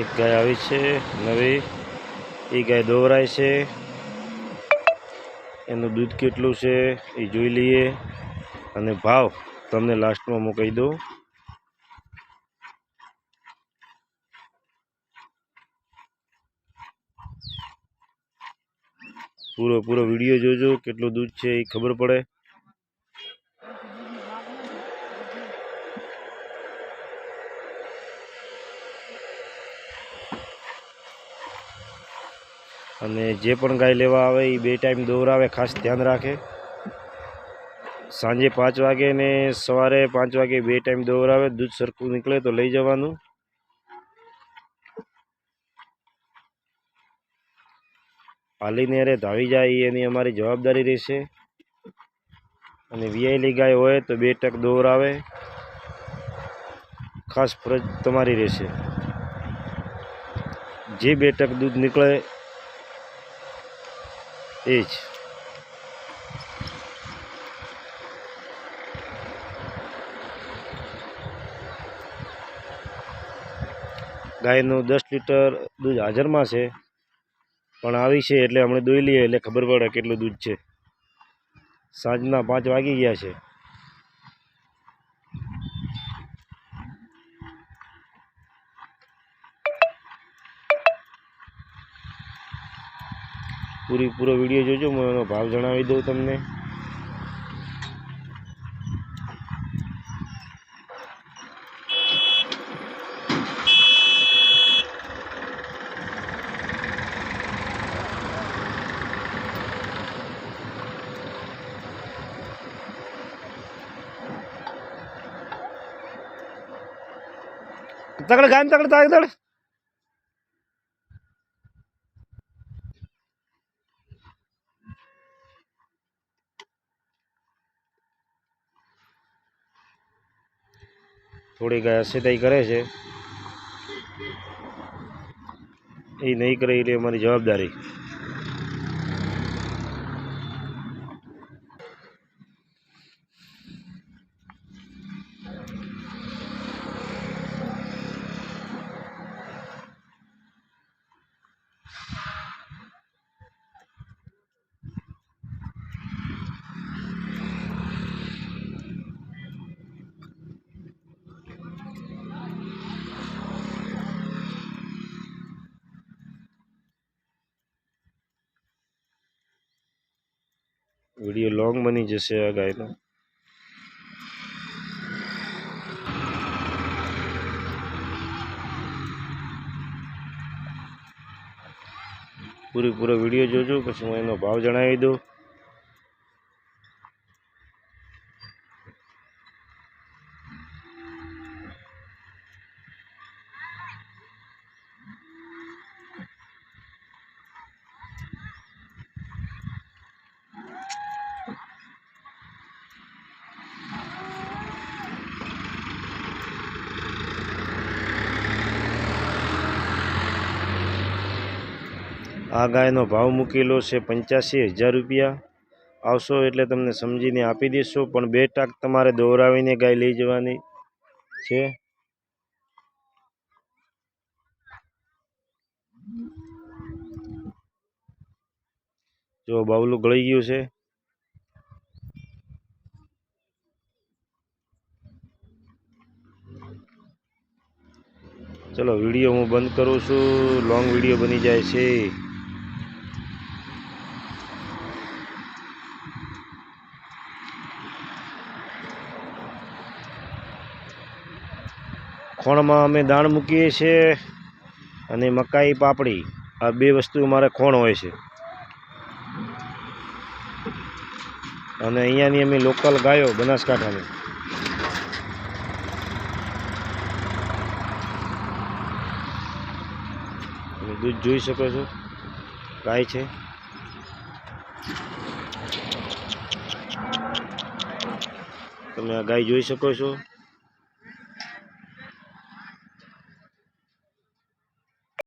એક ગાય આવી છે નવી, એ ગાય દોરાય છે, એનું દૂધ કેટલું છે એ જોઈ લઈએ અને ભાવ તમને લાસ્ટમાં હું કહી દઉં. પૂરો વિડીયો જોજો, કેટલું દૂધ છે એ ખબર પડે. અને જે પણ ગાય લેવા આવે એ 2 ટાઈમ દોરાવે, ખાસ ધ્યાન રાખે. સાંજે 5 વાગે ને સવારે 5 વાગે 2 ટાઈમ દોરાવે. દૂધ સરખું નીકળે તો લઈ જવાનું. હાલીને અરે ધાવી જાય એની અમારી જવાબદારી રહેશે. અને વિયાયેલી ગાય હોય તો 2 ટક દોરાવે, ખાસ ફરજ તમારી રહેશે. જે 2 ટક દૂધ નીકળે એ જ. ગાયનું 10 લીટર દૂધ હાજરમાં છે, પણ આવી છે એટલે હમણાં દોઈ લઈએ એટલે ખબર પડે કેટલું દૂધ છે. સાંજના 5 વાગી ગયા છે. પૂરો વિડીયો જોજો, હું એનો ભાવ જણાવી દઉં તમને. તગડ ગાય તગડ. થોડી ગાય અસેતાઈ કરે છે, એ નહીં કરે એટલે અમારી જવાબદારી. વિડીયો લોંગ બની જશે આ ગાયનો. પૂરો વિડીયો જોજો, પછી હું એનો ભાવ જણાવી દઉં. આ ગાયનો ભાવ મૂકેલો છે 85,000 રૂપિયા. આવશો એટલે તમને સમજીને આપી દેશો, પણ 2 ટાક તમારે દોરાવીને ગાય લઈ જવાની છે. જો બાવલું ગળી ગયું છે. ચલો વિડીયો હું બંધ કરું છું, લોંગ વિડીયો બની જાય છે. ખોણમાં અમે દાણ મૂકીએ છીએ અને મકાઈ પાપડી, આ 2 વસ્તુ અમારે ખોણ હોય છે. અને અહીંયાની અમે લોકલ ગાયો, બનાસકાંઠાની. દૂધ જોઈ શકો છો, ગાય છે. તમે આ ગાય જોઈ શકો છો.